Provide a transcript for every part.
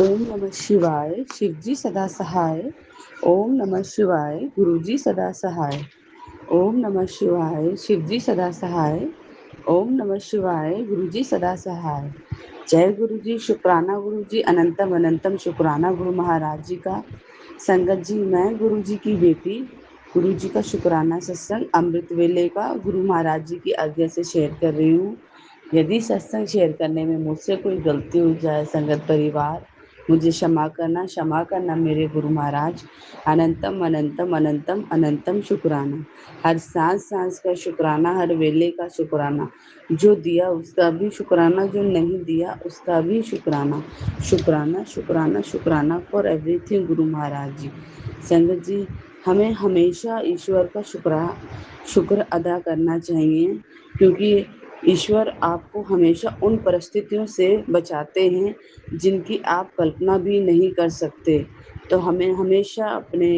ओम नमः शिवाय, शिवजी सदा सहाय। ओम नमः शिवाय, गुरुजी सदा सहाय। ओम नमः शिवाय, शिवजी सदा सहाय। ओम नमः शिवाय, गुरुजी सदा सहाय। जय गुरुजी, शुक्राना गुरुजी, अनंतम अनंतम शुक्राना गुरु महाराज जी का। संगत जी, मैं गुरुजी की बेटी गुरुजी का शुक्राना सत्संग अमृत वेले का गुरु महाराज जी की आज्ञा से शेयर कर रही हूँ। यदि सत्संग शेयर करने में मुझसे कोई गलती हो जाए, संगत परिवार मुझे क्षमा करना मेरे गुरु महाराज। अनंतम अनंतम अनंतम अनंतम शुक्राना। हर सांस सांस का शुक्राना, हर वेले का शुक्राना। जो दिया उसका भी शुक्राना, जो नहीं दिया उसका भी शुक्राना। शुक्राना शुक्राना शुक्राना फॉर एवरीथिंग गुरु महाराज जी। संगत जी, हमें हमेशा ईश्वर का शुक्र अदा करना चाहिए, क्योंकि ईश्वर आपको हमेशा उन परिस्थितियों से बचाते हैं जिनकी आप कल्पना भी नहीं कर सकते। तो हमें हमेशा अपने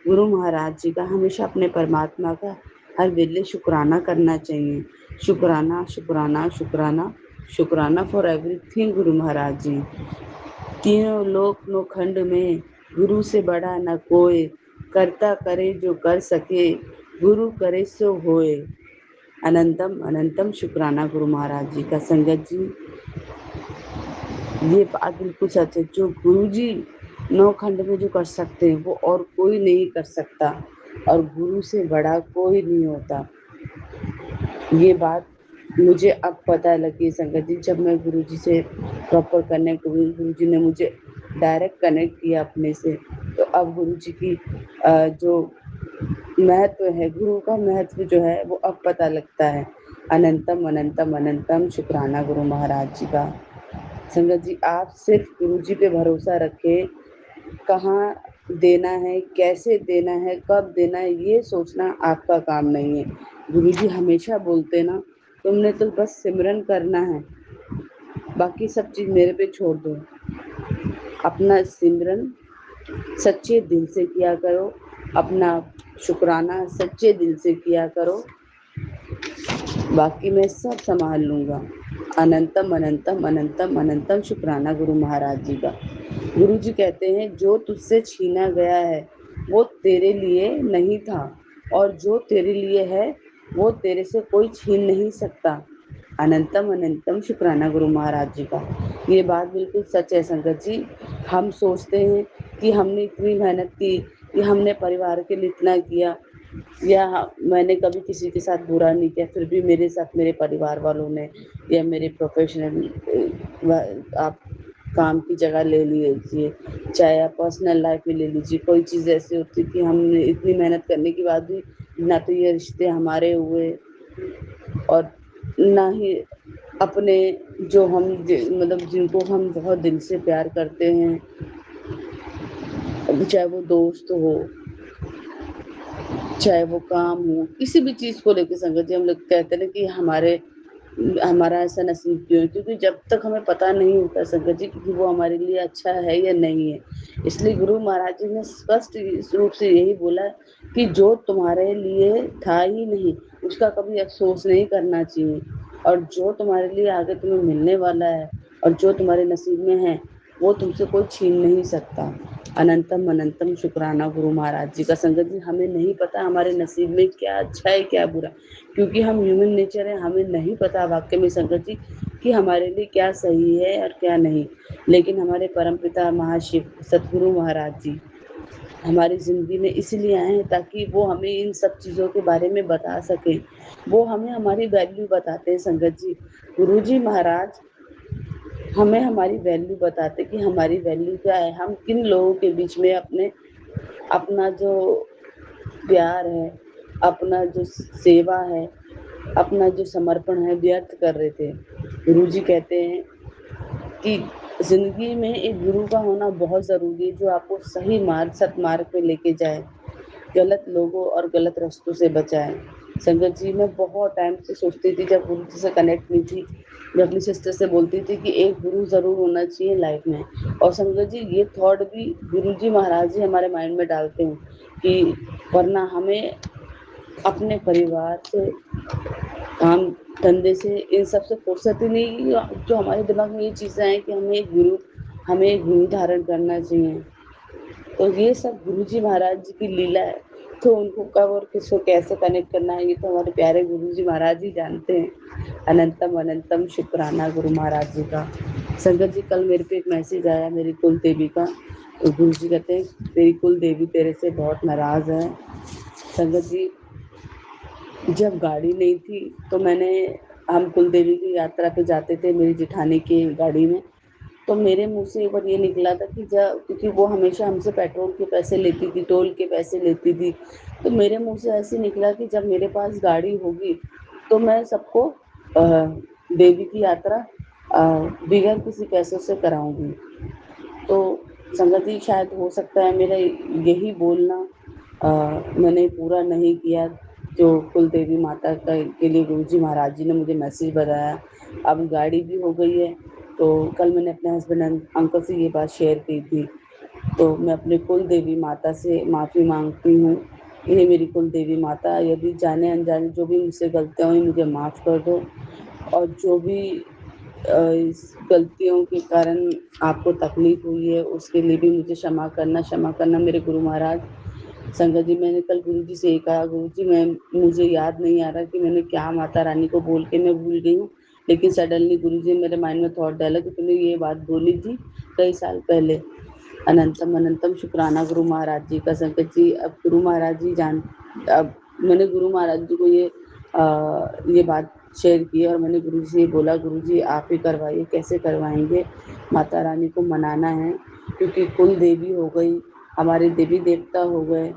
गुरु महाराज जी का, हमेशा अपने परमात्मा का हर वेले शुक्राना करना चाहिए। शुक्राना शुक्राना शुक्राना शुक्राना फॉर एवरीथिंग गुरु महाराज जी। तीनों लोक नौखंड में गुरु से बड़ा न कोई, करता करे जो कर सके, गुरु करे सो होए। अनंतम अनंतम शुक्राना गुरु महाराज जी का। संगत जी, ये बात बिल्कुल सच है। जो गुरु जी नौखंड में जो कर सकते हैं वो और कोई नहीं कर सकता, और गुरु से बड़ा कोई नहीं होता। ये बात मुझे अब पता लगी संगत जी, जब मैं गुरु जी से प्रॉपर कनेक्ट हुई, गुरु जी ने मुझे डायरेक्ट कनेक्ट किया अपने से। तो अब गुरु जी की जो महत्व है, गुरु का महत्व जो है वो अब पता लगता है। अनंतम अनंतम अनंतम शुक्राना गुरु महाराज जी का। संगत जी, आप सिर्फ गुरु जी पे भरोसा रखें। कहाँ देना है, कैसे देना है, कब देना है, ये सोचना आपका काम नहीं है। गुरु जी हमेशा बोलते ना, तुमने तो बस सिमरन करना है, बाकी सब चीज़ मेरे पे छोड़ दो। अपना सिमरन सच्चे दिल से किया करो, अपना शुक्राना सच्चे दिल से किया करो, बाकी मैं सब संभाल लूँगा। अनंतम अनंतम अनंतम अनंतम शुक्राना गुरु महाराज जी का। गुरु जी कहते हैं, जो तुझसे छीना गया है वो तेरे लिए नहीं था, और जो तेरे लिए है वो तेरे से कोई छीन नहीं सकता। अनंतम अनंतम शुक्राना गुरु महाराज जी का। ये बात बिल्कुल सच है संगत जी। हम सोचते हैं कि हमने इतनी मेहनत की, कि हमने परिवार के लिए इतना किया, या मैंने कभी किसी के साथ बुरा नहीं किया, फिर भी मेरे साथ मेरे परिवार वालों ने, या मेरे प्रोफेशनल आप काम की जगह ले लीजिए, चाहे आप पर्सनल लाइफ में ले लीजिए, कोई चीज़ ऐसी होती कि हमने इतनी मेहनत करने के बाद भी ना तो ये रिश्ते हमारे हुए, और ना ही अपने जो हम मतलब जिनको हम बहुत दिल से प्यार करते हैं, चाहे वो दोस्त हो, चाहे वो काम हो, किसी भी चीज़ को लेके संगत जी हम लोग कहते हैं ना कि हमारा ऐसा नसीब क्यों है, क्योंकि जब तक हमें पता नहीं होता संगत जी कि वो हमारे लिए अच्छा है या नहीं है। इसलिए गुरु महाराज जी ने स्पष्ट रूप से यही बोला कि जो तुम्हारे लिए था ही नहीं उसका कभी अफसोस नहीं करना चाहिए, और जो तुम्हारे लिए आगे तुम्हें मिलने वाला है और जो तुम्हारे नसीब में है वो तुमसे कोई छीन नहीं सकता। अनंतम अनंतम शुक्राना गुरु महाराज जी का। संगत जी, हमें नहीं पता हमारे नसीब में क्या अच्छा है क्या बुरा, क्योंकि हम ह्यूमन नेचर है, हमें नहीं पता वाकई में संगत जी कि हमारे लिए क्या सही है और क्या नहीं। लेकिन हमारे परमपिता महाशिव सतगुरु महाराज जी हमारी ज़िंदगी में इसलिए आए हैं ताकि वो हमें इन सब चीज़ों के बारे में बता सकें। वो हमें हमारी वैल्यू बताते हैं संगत जी। गुरु जी महाराज हमें हमारी वैल्यू बताते कि हमारी वैल्यू क्या है, हम किन लोगों के बीच में अपना जो प्यार है, अपना जो सेवा है, अपना जो समर्पण है व्यर्थ कर रहे थे। गुरुजी कहते हैं कि ज़िंदगी में एक गुरु का होना बहुत ज़रूरी है, जो आपको सही मार्ग सतमार्ग पे लेके जाए, गलत लोगों और गलत रास्तों से बचाए। संगत जी, मैं बहुत टाइम से सोचती थी, जब गुरु जी से कनेक्ट नहीं थी, मैं अपनी सिस्टर से बोलती थी कि एक गुरु ज़रूर होना चाहिए लाइफ में। और संगत जी, ये थॉट भी गुरु जी महाराज जी हमारे माइंड में डालते हैं कि वरना हमें अपने परिवार से, काम धंधे से, इन सब से फुर्सत ही नहीं, जो हमारे दिमाग में ये चीज़ें हैं कि हमें एक गुरु हमें गुरु धारण करना चाहिए। तो ये सब गुरुजी महाराज जी की लीला है। तो उनको कब और किसको कैसे कनेक्ट करना है, ये तो हमारे प्यारे गुरुजी महाराज ही जानते हैं। अनंतम अनंतम शुक्राना गुरु महाराज जी का। संगत जी, कल मेरे पे एक मैसेज आया मेरी कुल देवी का। तो गुरु जी कहते हैं तेरी कुल देवी तेरे से बहुत नाराज है। संगत जी, जब गाड़ी नहीं थी तो हम कुल देवी की यात्रा पे जाते थे मेरी जेठानी की गाड़ी में। तो मेरे मुंह से एक बार ये निकला था कि जब, क्योंकि वो हमेशा हमसे पेट्रोल के पैसे लेती थी, टोल के पैसे लेती थी, तो मेरे मुंह से ऐसे निकला कि जब मेरे पास गाड़ी होगी तो मैं सबको देवी की यात्रा बिगैर किसी पैसों से कराऊंगी। तो संगत जी, शायद हो सकता है मेरा यही बोलना मैंने पूरा नहीं किया जो कुल देवी माता के लिए गुरुजी महाराज जी ने मुझे मैसेज बताया। अब गाड़ी भी हो गई है। तो कल मैंने अपने हस्बैंड अंकल से ये बात शेयर की थी। तो मैं अपने कुल देवी माता से माफ़ी मांगती हूँ। ये मेरी कुल देवी माता, यदि जाने अनजाने जो भी मुझसे गलतियाँ हुई मुझे माफ़ कर दो, और जो भी इस गलतियों के कारण आपको तकलीफ हुई है उसके लिए भी मुझे क्षमा करना मेरे गुरु महाराज। संगत जी, मैंने कल गुरु जी से ये कहा, गुरु जी मुझे याद नहीं आ रहा कि मैंने क्या माता रानी को बोल के मैं भूल गई हूँ, लेकिन सडनली गुरु जी मेरे माइंड में थॉट डाला कि तूने ये बात बोली थी कई साल पहले। अनंतम अनंतम शुक्राना गुरु महाराज जी का। संगत जी, अब गुरु महाराज जी अब मैंने गुरु महाराज जी को ये बात शेयर की और मैंने गुरु जी से बोला, गुरु जी आप ही करवाइए, कैसे करवाएंगे, माता रानी को मनाना है क्योंकि कुल देवी हो गई, हमारे देवी देवता हो गए।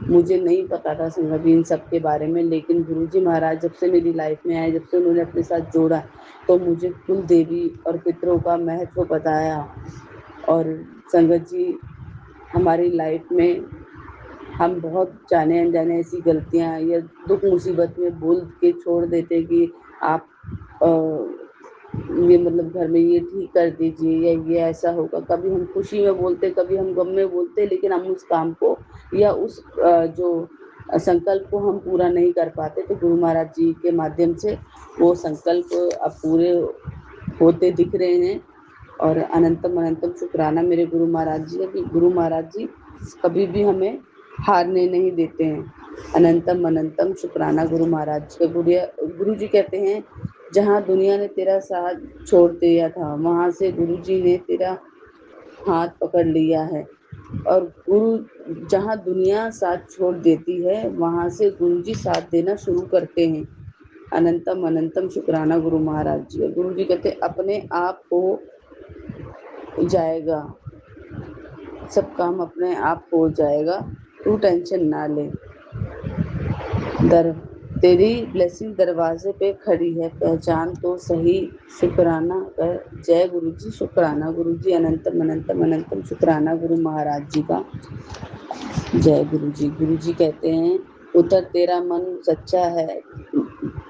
मुझे नहीं पता था संगत इन सब के बारे में, लेकिन गुरुजी महाराज जब से मेरी लाइफ में आए, जब से उन्होंने अपने साथ जोड़ा, तो मुझे कुल देवी और पितरों का महत्व बताया। और संगत जी, हमारी लाइफ में हम बहुत जाने अनजाने ऐसी गलतियाँ या दुख मुसीबत में बोल के छोड़ देते कि आप ये मतलब घर में ये ठीक कर दीजिए या ये ऐसा होगा। कभी हम खुशी में बोलते, कभी हम गम में बोलते, लेकिन हम उस काम को या उस जो संकल्प को हम पूरा नहीं कर पाते। तो गुरु महाराज जी के माध्यम से वो संकल्प अब पूरे होते दिख रहे हैं। और अनंतम अनंतम शुक्राना मेरे गुरु महाराज जी कि गुरु महाराज जी कभी भी हमें हारने नहीं देते हैं। अनंतम अनंतम शुक्राना गुरु महाराज जी। गुरु जी कहते हैं जहाँ दुनिया ने तेरा साथ छोड़ दिया था, वहां से गुरु जी ने तेरा हाथ पकड़ लिया है। और गुरु, जहाँ दुनिया साथ छोड़ देती है वहां से गुरु जी साथ देना शुरू करते हैं। अनंतम अनंतम शुक्राना गुरु महाराज जी। गुरु जी कहते अपने आप हो जाएगा, सब काम अपने आप हो जाएगा, तू टेंशन ना ले। तेरी ब्लेसिंग दरवाजे पे खड़ी है, पहचान तो सही, शुक्राना कर। जय गुरु जी, शुक्राना गुरु जी। अनंतम अनंतम अनंतम शुक्राना गुरु महाराज जी का। जय गुरु जी। गुरु जी कहते हैं पुत्र तेरा मन सच्चा है,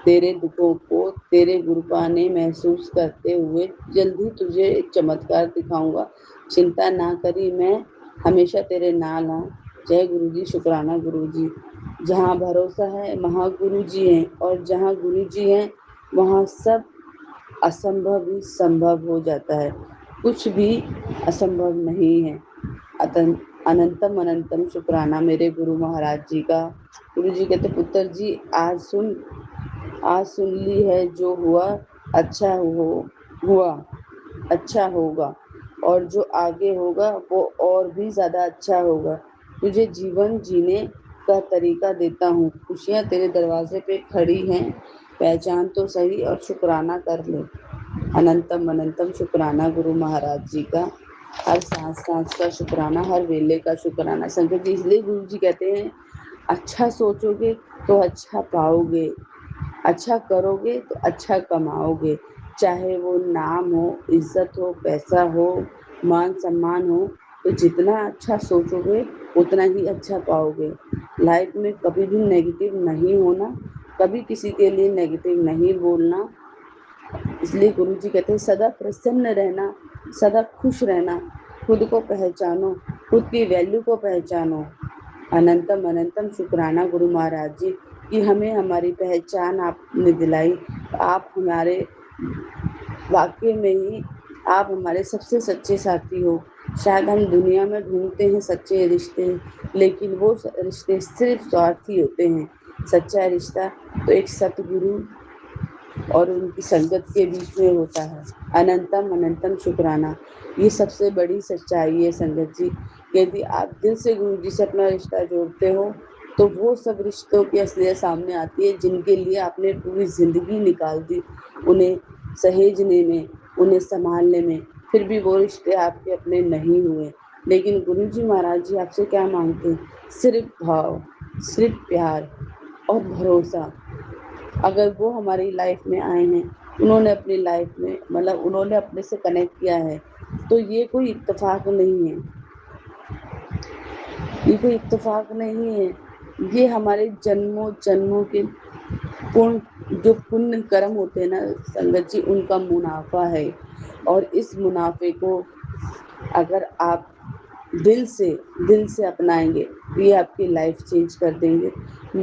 तेरे दुखों को तेरे गुरुपा ने महसूस करते हुए जल्द ही तुझे एक चमत्कार दिखाऊंगा। चिंता ना करी, मैं हमेशा तेरे नाल हूँ। जय गुरु जी, शुक्राना गुरु जी। जहाँ भरोसा है वहाँ गुरु जी हैं, और जहाँ गुरु जी हैं वहाँ सब असंभव भी संभव हो जाता है, कुछ भी असंभव नहीं है। अनंतम अनंतम शुक्राना मेरे गुरु महाराज जी का। गुरु जी कहते पुत्र जी आज सुन ली है, जो हुआ हुआ अच्छा होगा, और जो आगे होगा वो और भी ज्यादा अच्छा होगा। तुझे जीवन जीने का तरीका देता हूँ, खुशियाँ तेरे दरवाजे पे खड़ी हैं, पहचान तो सही और शुक्राना कर ले। अनंतम अनंतम शुक्राना गुरु महाराज जी का। हर सांस सांस का शुक्राना, हर वेले का शुक्राना। संगत जी, इसलिए गुरु जी कहते हैं अच्छा सोचोगे तो अच्छा पाओगे, अच्छा करोगे तो अच्छा कमाओगे, चाहे वो नाम हो, इज्जत हो, पैसा हो, मान सम्मान हो। तो जितना अच्छा सोचोगे उतना ही अच्छा पाओगे। लाइफ में कभी भी नेगेटिव नहीं होना, कभी किसी के लिए नेगेटिव नहीं बोलना। इसलिए गुरु जी कहते हैं सदा प्रसन्न रहना, सदा खुश रहना, खुद को पहचानो, खुद की वैल्यू को पहचानो। अनंतम अनंतम शुक्राना गुरु महाराज जी कि हमें हमारी पहचान आपने दिलाई। आप हमारे वाकई में ही आप हमारे सबसे सच्चे साथी हो। शायद हम दुनिया में ढूँढते हैं सच्चे रिश्ते, लेकिन वो रिश्ते सिर्फ़ स्वार्थी होते हैं। सच्चा रिश्ता तो एक सतगुरु और उनकी संगत के बीच में होता है। अनंतम अनंतम शुक्राना, ये सबसे बड़ी सच्चाई है संगत जी। यदि आप दिल से गुरु जी से अपना रिश्ता जोड़ते हो, तो वो सब रिश्तों की असलियत सामने आती है जिनके लिए आपने पूरी ज़िंदगी निकाल दी, उन्हें सहेजने में, उन्हें सँभालने में, फिर भी वो रिश्ते आपके अपने नहीं हुए। लेकिन गुरु जी महाराज जी आपसे क्या माँगते हैं? सिर्फ़ भाव, सिर्फ़ प्यार और भरोसा। अगर वो हमारी लाइफ में आए हैं, उन्होंने अपनी लाइफ में मतलब उन्होंने अपने से कनेक्ट किया है, तो ये कोई इत्तेफ़ाक नहीं है, ये कोई इत्तेफ़ाक नहीं है। ये हमारे जन्मों-जन्मों के पुण्य कर्म होते हैं ना संगत जी, उनका मुनाफ़ा है। और इस मुनाफ़े को अगर आप दिल से अपनाएँगे, तो ये आपकी लाइफ चेंज कर देंगे।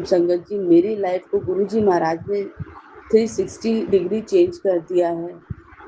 संगत जी, मेरी लाइफ को गुरुजी महाराज ने 360 डिग्री चेंज कर दिया है।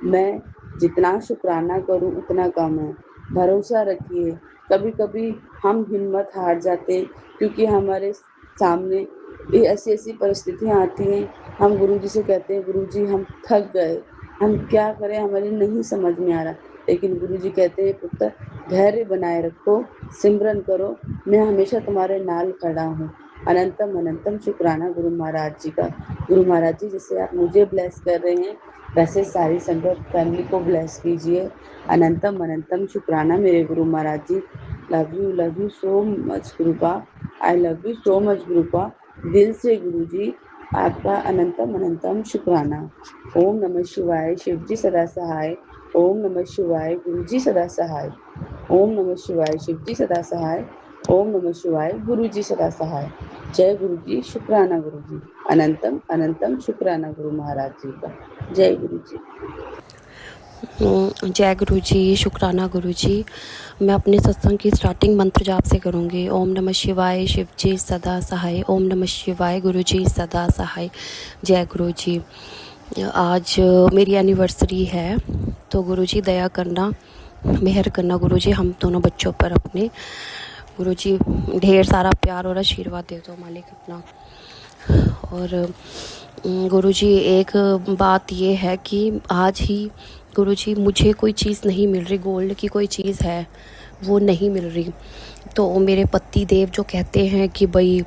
मैं जितना शुक्राना करूँ उतना कम है। भरोसा रखिए, कभी-कभी हम हिम्मत हार जाते हैं क्योंकि हमारे सामने ये ऐसी-ऐसी परिस्थितियाँ आती हैं, हम गुरुजी से कहते हैं गुरुजी हम थक गए, हम क्या करें हमारी नहीं समझ में आ रहा। लेकिन गुरुजी कहते हैं पुत्र धैर्य बनाए रखो, सिमरन करो, मैं हमेशा तुम्हारे नाल खड़ा हूँ। अनंतम अनंतम शुक्राना गुरु महाराज जी का। गुरु महाराज जी जैसे आप मुझे ब्लेस कर रहे हैं, वैसे सारी संगत फैमिली को ब्लेस कीजिए। अनंतम अनंतम शुक्राना मेरे गुरु महाराज जी। लव यू सो मच गुरुपा। I love you so much गुरुपा। दिल से गुरु जी आपका अनंतम अनंतम शुक्राना। ओम नमः शिवाय, शिव जी सदा सहाय। ओम नमः शिवाय, गुरु जी सदा सहाय। ओम नमः शिवाय, शिव जी सदा सहाय। ओम नमः शिवाय, गुरु जी सदा सहाय। जय गुरु जी, शुक्राना गुरु जी। अनंतम अनंतम शुक्राना गुरु महाराज जी का। जय गुरु जी। जय गुरु जी, शुक्राना गुरु जी। मैं अपने सत्संग की स्टार्टिंग मंत्र जाप से करूँगी। ओम नमः शिवाय, शिव जी सदा सहाय। ओम नमः शिवाय, गुरु जी सदा सहाय। जय गुरु जी। आज मेरी एनिवर्सरी है, तो गुरु जी दया करना, मेहर करना गुरु जी हम दोनों बच्चों पर अपने। गुरु जी ढेर सारा प्यार और आशीर्वाद दे दो मालिक अपना। और गुरुजी एक बात ये है कि आज ही गुरुजी मुझे कोई चीज़ नहीं मिल रही, गोल्ड की कोई चीज़ है वो नहीं मिल रही। तो मेरे पति देव जो कहते हैं कि भाई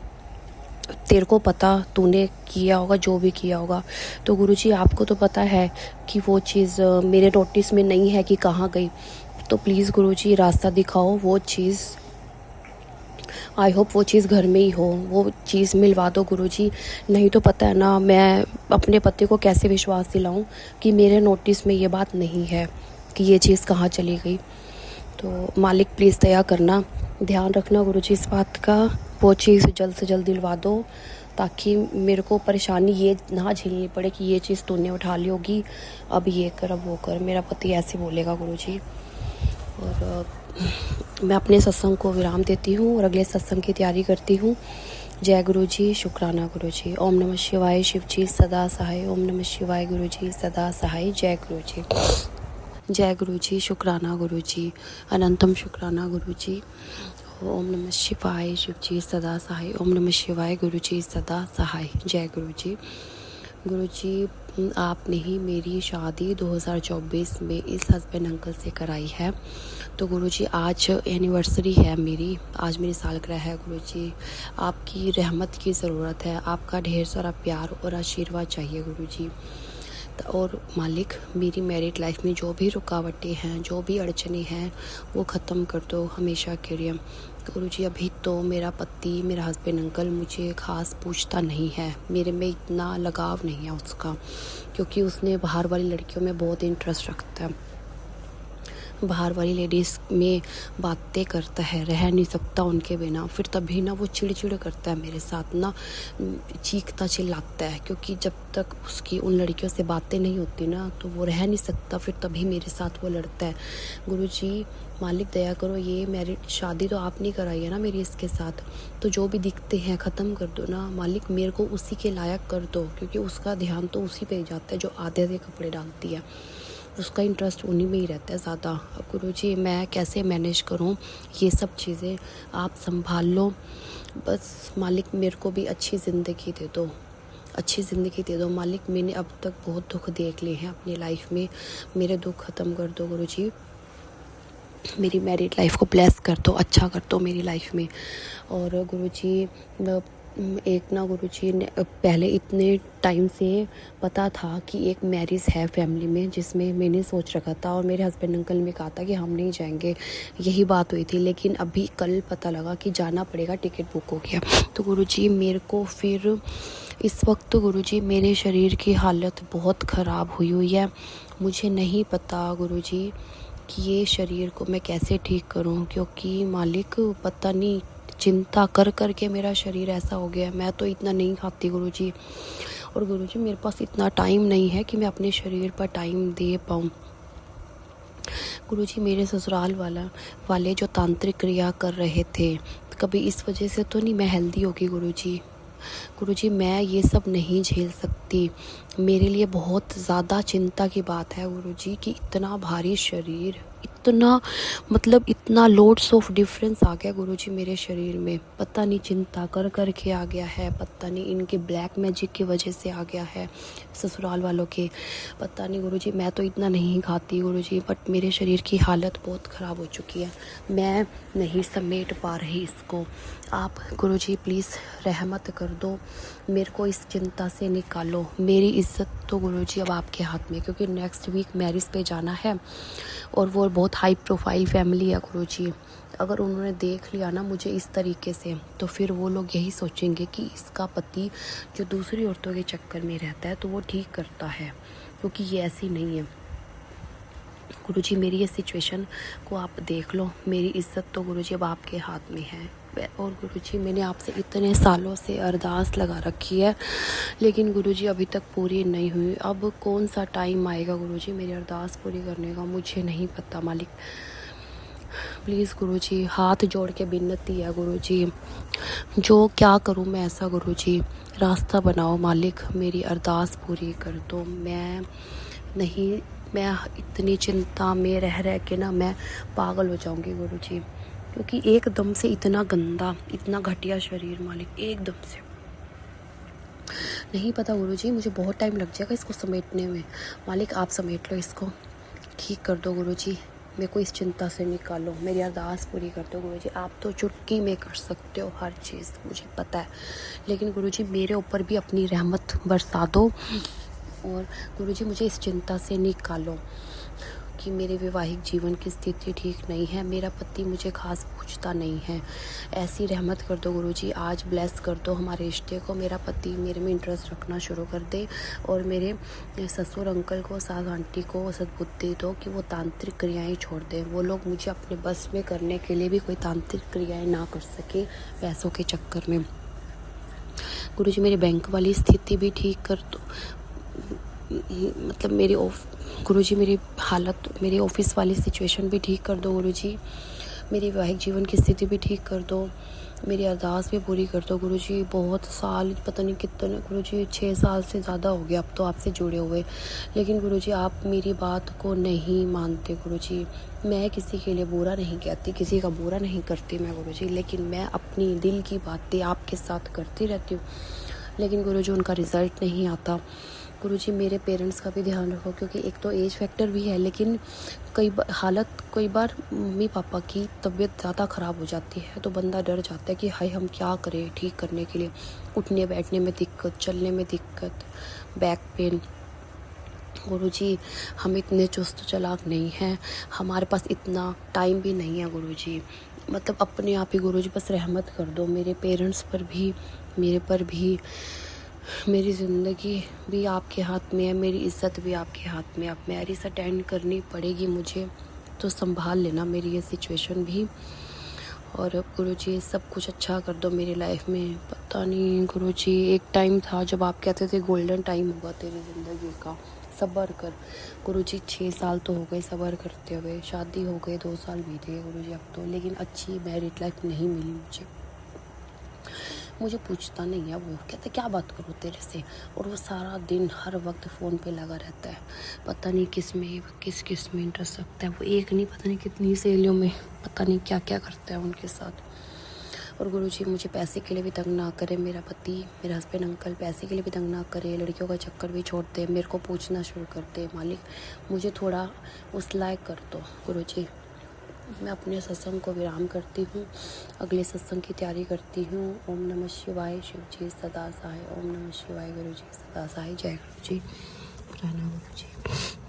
तेरे को पता, तूने किया होगा जो भी किया होगा। तो गुरुजी आपको तो पता है कि वो चीज़ मेरे नोटिस में नहीं है कि कहाँ गई। तो प्लीज़ गुरुजी रास्ता दिखाओ, वो चीज़ आई होप वो चीज़ घर में ही हो, वो चीज़ मिलवा दो गुरुजी। नहीं तो पता है ना मैं अपने पति को कैसे विश्वास दिलाऊं कि मेरे नोटिस में ये बात नहीं है कि ये चीज़ कहाँ चली गई। तो मालिक प्लीज़ दया करना, ध्यान रखना गुरुजी इस बात का, वो चीज़ जल्द से जल्द दिलवा दो ताकि मेरे को परेशानी ये ना झेलनी पड़े कि ये चीज़ तूने उठा ली होगी, अब ये कर अब वो कर। मेरा पति ऐसे बोलेगा गुरुजी। और मैं अपने सत्संग को विराम देती हूँ और अगले सत्संग की तैयारी करती हूँ। जय गुरु जी, शुक्राना गुरु जी। ओम नमः शिवाय, शिव जी सदा सहाय। ओम नमः शिवाय, गुरु जी सदा सहाय। जय गुरु जी। जय गुरु जी, शुक्राना गुरु जी। अनंतम शुक्राना गुरु जी। ओम नमः शिवाय, शिव जी सदा सहाय। ओम नमः शिवाय, गुरु जी सदा सहाय। जय गुरु जी। गुरु जी आपने ही मेरी शादी 2024 में इस हस्बैंड अंकल से कराई है। तो गुरुजी आज एनिवर्सरी है मेरी, आज मेरी सालगिरह है। गुरुजी आपकी रहमत की ज़रूरत है, आपका ढेर सारा प्यार और आशीर्वाद चाहिए गुरुजी। और मालिक मेरी मैरिड लाइफ में जो भी रुकावटें हैं, जो भी अड़चने हैं, वो ख़त्म कर दो हमेशा के लिए गुरुजी। अभी तो मेरा पति, मेरा हस्बैंड अंकल मुझे ख़ास पूछता नहीं है, मेरे में इतना लगाव नहीं है उसका, क्योंकि उसने बाहर वाली लड़कियों में बहुत इंटरेस्ट रखता है। बाहर वाली लेडीज़ में बातें करता है, रह नहीं सकता उनके बिना। फिर तभी ना वो चिड़चिड़ करता है मेरे साथ ना, चीखता चिल्लाता है, क्योंकि जब तक उसकी उन लड़कियों से बातें नहीं होती ना तो वो रह नहीं सकता, फिर तभी मेरे साथ वो लड़ता है। गुरुजी मालिक दया करो, ये मैरिड शादी तो आपने कराई है ना मेरी इसके साथ, तो जो भी दिखते हैं ख़त्म कर दो ना मालिक, मेरे को उसी के लायक कर दो, क्योंकि उसका ध्यान तो उसी पे जाता है जो आधे आधे कपड़े डालती है। उसका इंटरेस्ट उन्हीं में ही रहता है ज़्यादा। अब गुरुजी मैं कैसे मैनेज करूँ ये सब चीज़ें, आप संभाल लो बस। मालिक मेरे को भी अच्छी ज़िंदगी दे दो, अच्छी ज़िंदगी दे दो मालिक। मैंने अब तक बहुत दुख देख लिए हैं अपनी लाइफ में, मेरे दुख ख़त्म कर दो गुरुजी। मेरी मैरिड लाइफ को ब्लेस कर दो, अच्छा कर दो मेरी लाइफ में। और गुरुजी एक ना गुरुजी ने पहले इतने टाइम से पता था कि एक मैरिज है फैमिली में जिसमें मैंने सोच रखा था, और मेरे हस्बैंड अंकल ने कहा था कि हम नहीं जाएंगे, यही बात हुई थी। लेकिन अभी कल पता लगा कि जाना पड़ेगा, टिकट बुक हो गया। तो गुरुजी मेरे को फिर इस वक्त गुरुजी मेरे शरीर की हालत बहुत ख़राब हुई है। मुझे नहीं पता गुरुजी कि ये शरीर को मैं कैसे ठीक करूं, क्योंकि मालिक पता नहीं चिंता कर कर के मेरा शरीर ऐसा हो गया। मैं तो इतना नहीं खाती गुरुजी, और गुरुजी मेरे पास इतना टाइम नहीं है कि मैं अपने शरीर पर टाइम दे पाऊँ। गुरुजी मेरे ससुराल वाले जो तांत्रिक क्रिया कर रहे थे, कभी इस वजह से तो नहीं मैं हेल्दी होगी गुरुजी। गुरुजी मैं ये सब नहीं झेल सकती। मेरे लिए बहुत ज़्यादा चिंता की बात है गुरुजी कि इतना भारी शरीर, इतना मतलब इतना लोड्स ऑफ डिफरेंस आ गया गुरुजी मेरे शरीर में। पता नहीं चिंता कर कर के आ गया है, पता नहीं इनके ब्लैक मैजिक की वजह से आ गया है, ससुराल वालों के, पता नहीं गुरुजी। मैं तो इतना नहीं खाती गुरुजी, बट मेरे शरीर की हालत बहुत ख़राब हो चुकी है, मैं नहीं समेट पा रही इसको। आप गुरुजी प्लीज़ रहमत कर दो, मेरे को इस चिंता से निकालो। मेरी इज़्ज़त तो गुरुजी अब आपके हाथ में, क्योंकि नेक्स्ट वीक मैरिज पे जाना है, और वो बहुत हाई प्रोफाइल फैमिली है गुरुजी। अगर उन्होंने देख लिया ना मुझे इस तरीके से, तो फिर वो लोग यही सोचेंगे कि इसका पति जो दूसरी औरतों के चक्कर में रहता है तो वो ठीक करता है, क्योंकि ये ऐसी नहीं है। गुरुजी मेरी ये सिचुएशन को आप देख लो, मेरी इज़्ज़त तो गुरुजी अब आपके हाथ में है। और गुरुजी मैंने आपसे इतने सालों से अरदास लगा रखी है, लेकिन गुरुजी अभी तक पूरी नहीं हुई। अब कौन सा टाइम आएगा गुरुजी मेरी अरदास पूरी करने का, मुझे नहीं पता मालिक। प्लीज़ गुरुजी हाथ जोड़ के विनती है गुरुजी, जो क्या करूं मैं ऐसा गुरुजी, रास्ता बनाओ मालिक, मेरी अरदास पूरी कर दो। मैं इतनी चिंता में रह के ना मैं पागल हो जाऊंगी गुरुजी, क्योंकि एकदम से इतना गंदा, इतना घटिया शरीर मालिक, एकदम से नहीं पता गुरुजी। मुझे बहुत टाइम लग जाएगा इसको समेटने में, मालिक आप समेट लो इसको, ठीक कर दो गुरुजी, मेरे को इस चिंता से निकालो, मेरी अरदास पूरी कर दो गुरुजी। आप तो चुटकी में कर सकते हो हर चीज़, मुझे पता है, लेकिन गुरुजी मेरे ऊपर भी अपनी रहमत बरसा दो, और गुरुजी मुझे इस चिंता से निकालो कि मेरे वैवाहिक जीवन की स्थिति ठीक नहीं है, मेरा पति मुझे खास पूछता नहीं है। ऐसी रहमत कर दो गुरुजी, आज ब्लेस कर दो हमारे रिश्ते को, मेरा पति मेरे में इंटरेस्ट रखना शुरू कर दे, और मेरे ससुर अंकल को, सास आंटी को सद्बुद्धि दो कि वो तांत्रिक क्रियाएं छोड़ दें। वो लोग मुझे अपने बस में करने के लिए भी कोई तांत्रिक क्रियाएं ना कर सके पैसों के चक्कर में। गुरुजी मेरी बैंक वाली स्थिति भी ठीक कर दो, मतलब गुरुजी मेरी हालत, मेरी ऑफिस वाली सिचुएशन भी ठीक कर दो गुरुजी, मेरी वैवाहिक जीवन की स्थिति भी ठीक कर दो, मेरी अरदास भी पूरी कर दो गुरुजी। बहुत साल, पता नहीं कितने गुरुजी, 6 साल से ज़्यादा हो गया अब तो आपसे जुड़े हुए, लेकिन गुरुजी आप मेरी बात को नहीं मानते गुरुजी। मैं किसी के लिए बुरा नहीं कहती, किसी का बुरा नहीं करती मैं गुरुजी, लेकिन मैं अपनी दिल की बातें आपके साथ करती रहती हूँ, लेकिन गुरुजी उनका रिज़ल्ट नहीं आता। गुरुजी मेरे पेरेंट्स का भी ध्यान रखो, क्योंकि एक तो एज फैक्टर भी है, लेकिन कई बार मम्मी पापा की तबीयत ज़्यादा ख़राब हो जाती है, तो बंदा डर जाता है कि हाय हम क्या करें ठीक करने के लिए। उठने बैठने में दिक्कत, चलने में दिक्कत, बैक पेन। गुरुजी हम इतने चुस्त चालाक नहीं हैं, हमारे पास इतना टाइम भी नहीं है गुरुजी, मतलब अपने आप ही गुरुजी बस रहमत कर दो मेरे पेरेंट्स पर भी, मेरे पर भी। मेरी ज़िंदगी भी आपके हाथ में है, मेरी इज़्ज़त भी आपके हाथ में। अब मैरिज अटेंड करनी पड़ेगी मुझे, तो संभाल लेना मेरी ये सिचुएशन भी, और गुरुजी सब कुछ अच्छा कर दो मेरी लाइफ में। पता नहीं गुरुजी, एक टाइम था जब आप कहते थे गोल्डन टाइम होगा तेरी ज़िंदगी का, सब्र कर। गुरुजी 6 साल तो हो गए सब्र करते हुए, शादी हो गए 2 साल बीत गए गुरुजी अब तो, लेकिन अच्छी मैरिड लाइफ नहीं मिली मुझे। मुझे पूछता नहीं है, वो कहता है क्या बात करूँ तेरे से। और वो सारा दिन हर वक्त फ़ोन पे लगा रहता है, पता नहीं किस में इंटरेस्ट रखता है वो, एक नहीं पता नहीं कितनी सहेलियों में पता नहीं क्या क्या करता है उनके साथ। और गुरुजी मुझे पैसे के लिए भी तंग ना करे, मेरा पति मेरे हस्बैंड अंकल पैसे के लिए भी तंग ना करे, लड़कियों का चक्कर भी छोड़ दे, मेरे को पूछना शुरू कर दे, मालिक मुझे थोड़ा उस लायक कर दो गुरुजी। मैं अपने सत्संग को विराम करती हूँ, अगले सत्संग की तैयारी करती हूँ। ओम नमः शिवाय, शिव जी सदा सहाय। ओम नमः शिवाय, गुरु जी सदा सहाय। जय गुरु जी, पुराना गुरु जी।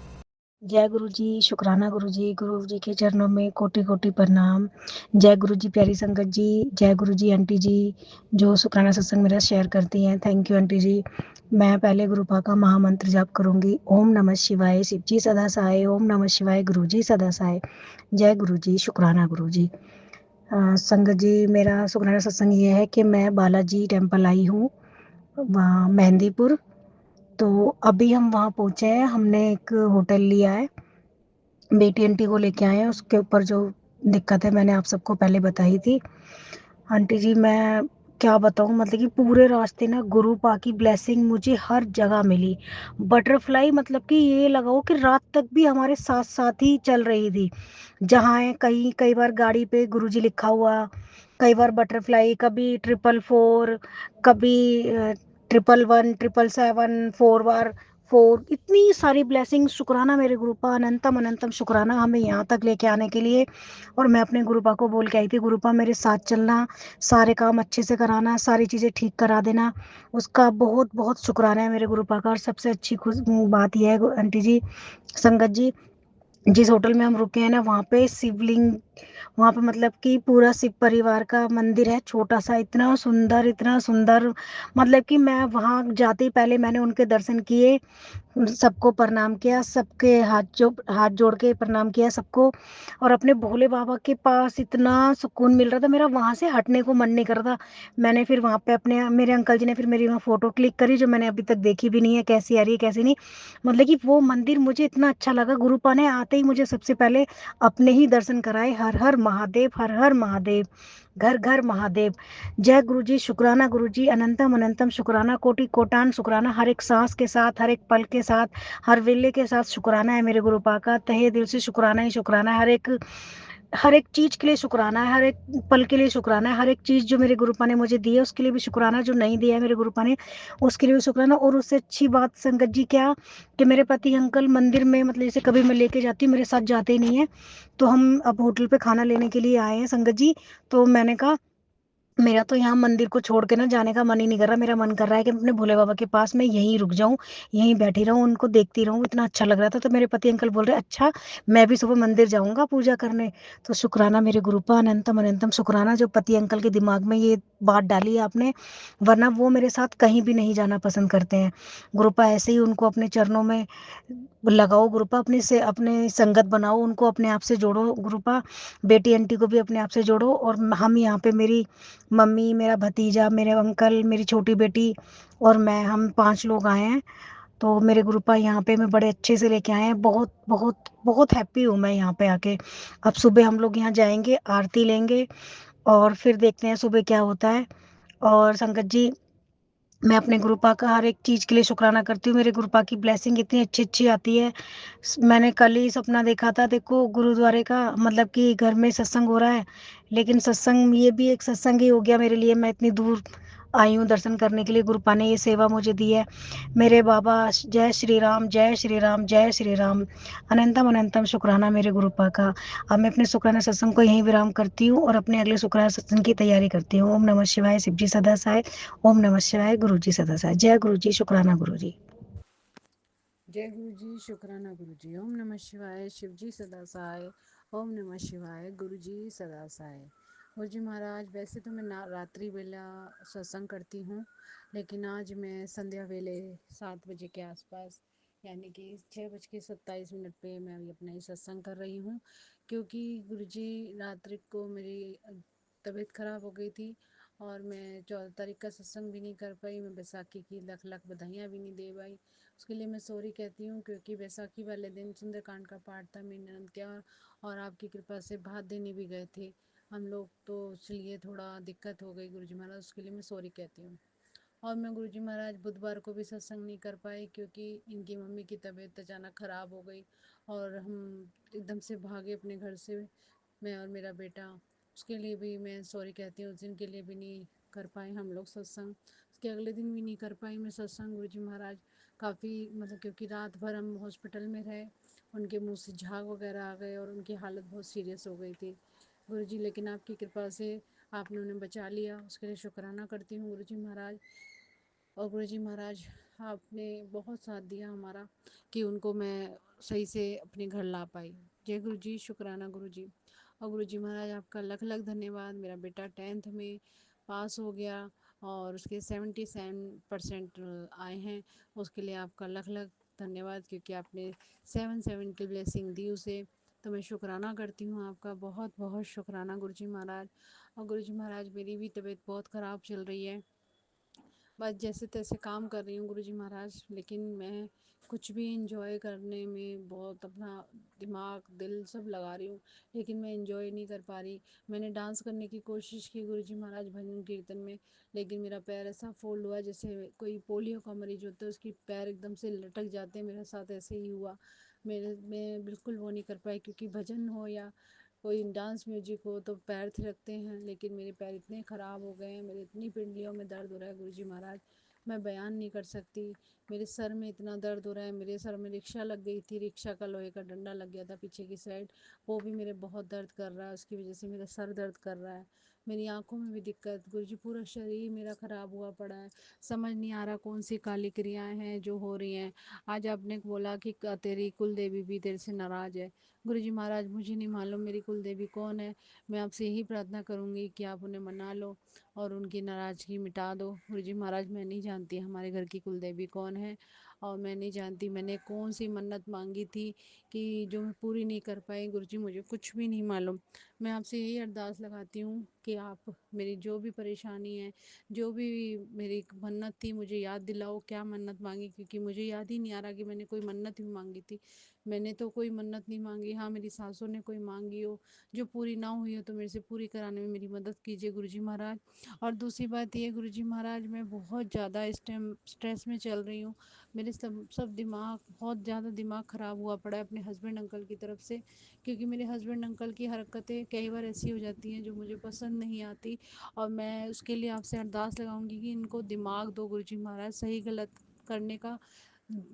जय गुरु जी, शुक्राना गुरु जी के चरणों में कोटि कोटि प्रणाम। जय गुरु जी, प्यारी संगत जी। जय गुरु जी, आंटी जी जो शुक्राना सत्संग मेरा शेयर करती हैं। थैंक यू आंटी जी। मैं पहले गुरुपा का महामंत्र जाप करूंगी। ओम नमः शिवाय, शिव जी सदा सहाय। ओम नमः शिवाय, गुरु जी सदा सहाय। जय गुरु जी, शुक्राना गुरु जी। संगत जी, मेरा शुक्राना सत्संग ये है कि मैं बालाजी टेम्पल आई हूँ, वहाँ मेहंदीपुर। तो अभी हम वहाँ पहुँचे हैं, हमने एक होटल लिया है, बेटी आंटी को लेके आए हैं। उसके ऊपर जो दिक्कत है मैंने आप सबको पहले बताई थी। आंटी जी मैं क्या बताऊँ, मतलब कि पूरे रास्ते ना गुरु पा की ब्लेसिंग मुझे हर जगह मिली। बटरफ्लाई मतलब कि ये लगाओ कि रात तक भी हमारे साथ साथ ही चल रही थी। जहाँ है कहीं कई बार गाड़ी पे गुरुजी लिखा हुआ, कई बार बटरफ्लाई, कभी 444, कभी 111, 777, 4 बार 4, इतनी सारी ब्लेसिंग। शुक्राना मेरे गुरुपा, अनंतम अनंतम शुक्राना हमें यहाँ तक लेके आने के लिए। और मैं अपने गुरुपा को बोल के आई थी, गुरुपा मेरे साथ चलना, सारे काम अच्छे से कराना, सारी चीज़ें ठीक करा देना। उसका बहुत बहुत शुक्राना है मेरे गुरुपा का। और सबसे अच्छी खुश बात यह है आंटी जी, संगत जी, जिस होटल में हम रुके हैं ना वहाँ पे शिवलिंग, वहाँ पे मतलब कि पूरा शिव परिवार का मंदिर है, छोटा सा, इतना सुंदर इतना सुंदर। मतलब कि मैं वहाँ जाते ही पहले मैंने उनके दर्शन किए, सबको प्रणाम किया, सबके हाथ जोड़ के प्रणाम किया सबको। और अपने भोले बाबा के पास इतना सुकून मिल रहा था, मेरा वहां से हटने को मन नहीं कर रहा था। मैंने फिर वहां पे अपने मेरे अंकल जी ने फिर मेरी वहाँ फोटो क्लिक करी, जो मैंने अभी तक देखी भी नहीं है, कैसी आ रही है कैसी नहीं। मतलब कि वो मंदिर मुझे इतना अच्छा लगा। गुरुपा ने आते ही मुझे सबसे पहले अपने ही दर्शन कराए। हर हर महादेव, हर हर महादेव, घर घर महादेव। जय गुरु जी, शुक्राना गुरु जी, अनंतम अनंतम शुक्राना, कोटि कोटान शुक्राना। हर एक सांस के साथ, हर एक पल के साथ, हर वेले के साथ शुक्राना है मेरे गुरुपा का। तहे दिल से शुक्राना ही शुक्राना है। हर एक चीज के लिए शुक्राना है, हर एक पल के लिए शुक्राना है। हर एक चीज जो मेरे गुरुपा ने मुझे दी है उसके लिए भी शुक्राना, जो नहीं दिया है मेरे गुरुपा ने उसके लिए भी शुक्राना। और उससे अच्छी बात संगत जी क्या, कि मेरे पति अंकल मंदिर में मतलब जैसे कभी मैं लेके जाती हूँ, मेरे साथ जाते ही नहीं है। तो हम अब होटल पे खाना लेने के लिए आए हैं संगत जी। तो मैंने कहा मेरा तो यहाँ मंदिर को छोड़ के ना जाने का मन ही नहीं कर रहा। मेरा मन कर रहा है कि मैं अपने भोले बाबा के पास में यहीं रुक जाऊं, यहीं बैठी रहूं, उनको देखती रहूं, इतना अच्छा लग रहा था। तो मेरे पति अंकल बोल रहे अच्छा मैं भी सुबह मंदिर जाऊंगा पूजा करने। तो शुक्राना मेरे गुरुपा, अनंतम अनंतम शुक्राना जो पति अंकल के दिमाग में ये बात डाली है आपने, वरना वो मेरे साथ कहीं भी नहीं जाना पसंद करते हैं। गुरुपा ऐसे ही उनको अपने चरणों में लगाओ, गुरुपा अपने से अपने संगत बनाओ, उनको अपने आप से जोड़ो गुरुपा। बेटी आंटी को भी अपने आप से जोड़ो। और हम यहाँ पे मेरी मम्मी, मेरा भतीजा, मेरे अंकल, मेरी छोटी बेटी और मैं, हम 5 लोग आए हैं। तो मेरे ग्रुपा यहाँ पे मैं बड़े अच्छे से लेके आए हैं। बहुत बहुत बहुत हैप्पी हूँ मैं यहाँ पे आके। अब सुबह हम लोग यहाँ जाएंगे, आरती लेंगे और फिर देखते हैं सुबह क्या होता है। और संगत जी, मैं अपने गुरुपा का हर एक चीज के लिए शुक्राना करती हूँ। मेरे गुरुपा की ब्लेसिंग इतनी अच्छी अच्छी आती है। मैंने कल ही सपना देखा था, देखो गुरुद्वारे का, मतलब कि घर में सत्संग हो रहा है, लेकिन सत्संग ये भी एक सत्संग ही हो गया मेरे लिए। मैं इतनी दूर आई हूँ दर्शन करने के लिए, गुरुपा ने ये सेवा मुझे दी है। मेरे बाबा, जय श्री राम, जय श्री राम, जय श्री राम। अनंतम अनंतम शुक्राना मेरे गुरुपा का। अब मैं अपने शुक्राना सत्संग को यहीं विराम करती हूँ और अपने अगले शुक्राना सत्संग की तैयारी करती हूँ। ओम नमः शिवाय, शिव जी सदा सहाय। ओम नमः शिवाय, गुरु जी सदा सहाय। जय गुरु जी, शुक्राना गुरु जी। जय गुरु जी, शुक्राना गुरु जी। ओम नमः शिवाय, शिव जी सदा सहाय। ओम नमः शिवाय, गुरु जी सदा सहाय। गुरु जी महाराज, वैसे तो मैं रात्रि वेला सत्संग करती हूँ, लेकिन आज मैं संध्या वेले 7 बजे के आसपास, यानी कि 6:27 पे मैं अभी अपना ये सत्संग कर रही हूँ। क्योंकि गुरु जी रात्रि को मेरी तबीयत खराब हो गई थी और मैं 14 तारीख का सत्संग भी नहीं कर पाई। मैं बैसाखी की लख लख बधाइयाँ भी नहीं दे पाई। उसके लिए मैं सॉरी कहती हूँ, क्योंकि बैसाखी वाले दिन सुंदरकांड का पाठ था मेरी ननद के, और आपकी कृपा से भात देने भी गए थे। हम लोग तो इसलिए थोड़ा दिक्कत हो गई गुरुजी महाराज, उसके लिए मैं सॉरी कहती हूँ। और मैं गुरुजी महाराज बुधवार को भी सत्संग नहीं कर पाई क्योंकि इनकी मम्मी की तबीयत अचानक ख़राब हो गई और हम एकदम से भागे अपने घर से, मैं और मेरा बेटा। उसके लिए भी मैं सॉरी कहती हूँ, उस दिन के लिए भी नहीं कर पाए हम लोग सत्संग, उसके अगले दिन भी नहीं कर पाई मैं सत्संग गुरुजी महाराज। काफ़ी मतलब क्योंकि रात भर हम हॉस्पिटल में रहे, उनके मुंह से झाग वगैरह आ गए और उनकी हालत बहुत सीरियस हो गई थी गुरुजी, लेकिन आपकी कृपा से आपने उन्हें बचा लिया, उसके लिए शुक्राना करती हूँ गुरुजी महाराज। और गुरुजी महाराज आपने बहुत साथ दिया हमारा कि उनको मैं सही से अपने घर ला पाई। जय गुरु जी, शुक्राना गुरु जी। और गुरु जी महाराज आपका लख लख धन्यवाद, मेरा बेटा 10th में पास हो गया और उसके 77% आए हैं, उसके लिए आपका लख लख धन्यवाद क्योंकि आपने 7 की ब्लेसिंग दी उसे। तो मैं शुक्राना करती हूँ आपका, बहुत बहुत शुक्राना गुरु जी महाराज। और गुरु जी महाराज मेरी भी तबीयत बहुत ख़राब चल रही है, बस जैसे तैसे काम कर रही हूँ गुरुजी महाराज, लेकिन मैं कुछ भी इंजॉय करने में बहुत अपना दिमाग दिल सब लगा रही हूँ, लेकिन मैं इंजॉय नहीं कर पा रही। मैंने डांस करने की कोशिश की गुरुजी महाराज भजन कीर्तन में, लेकिन मेरा पैर ऐसा फोल्ड हुआ जैसे कोई पोलियो का मरीज होता है उसकी पैर एकदम से लटक जाते हैं, मेरे साथ ऐसे ही हुआ। मैं बिल्कुल वो नहीं कर पाई क्योंकि भजन हो या कोई डांस म्यूजिक हो तो पैर थिरकते हैं, लेकिन मेरे पैर इतने ख़राब हो गए हैं, मेरे इतनी पिंडलियों में दर्द हो रहा है गुरुजी महाराज, मैं बयान नहीं कर सकती। मेरे सर में इतना दर्द हो रहा है, मेरे सर में रिक्शा लग गई थी, रिक्शा का लोहे का डंडा लग गया था पीछे की साइड, वो भी मेरे बहुत दर्द कर रहा है, उसकी वजह से मेरा सर दर्द कर रहा है। मेरी आंखों में भी दिक्कत गुरुजी, पूरा शरीर मेरा ख़राब हुआ पड़ा है, समझ नहीं आ रहा कौन सी काली क्रियाएं हैं जो हो रही हैं। आज आपने बोला कि तेरी कुल देवी भी तेरे से नाराज़ है। गुरुजी महाराज मुझे नहीं मालूम मेरी कुल देवी कौन है, मैं आपसे यही प्रार्थना करूंगी कि आप उन्हें मना लो और उनकी नाराज़गी मिटा दो। गुरुजी महाराज मैं नहीं जानती हमारे घर की कुल देवी कौन है, और मैं नहीं जानती मैंने कौन सी मन्नत मांगी थी कि जो मैं पूरी नहीं कर पाई। गुरुजी मुझे कुछ भी नहीं मालूम, मैं आपसे यही अरदास लगाती हूँ कि आप मेरी जो भी परेशानी है, जो भी मेरी मन्नत थी मुझे याद दिलाओ क्या मन्नत मांगी, क्योंकि मुझे याद ही नहीं आ रहा कि मैंने कोई मन्नत भी मांगी थी। मैंने तो कोई मन्नत नहीं मांगी, हाँ मेरी सासों ने कोई मांगी हो जो पूरी ना हुई हो तो मेरे से पूरी कराने में मेरी मदद कीजिए गुरुजी महाराज। और दूसरी बात ये गुरुजी महाराज मैं बहुत ज़्यादा इस टाइम स्ट्रेस में चल रही हूँ, मेरे सब दिमाग बहुत ज़्यादा दिमाग ख़राब हुआ पड़ा है अपने हस्बैंड अंकल की तरफ से, क्योंकि मेरे हस्बैंड अंकल की हरकतें कई बार ऐसी हो जाती हैं जो मुझे पसंद नहीं आती, और मैं उसके लिए आपसे अरदास लगाऊंगी कि इनको दिमाग दो गुरुजी महाराज, सही गलत करने का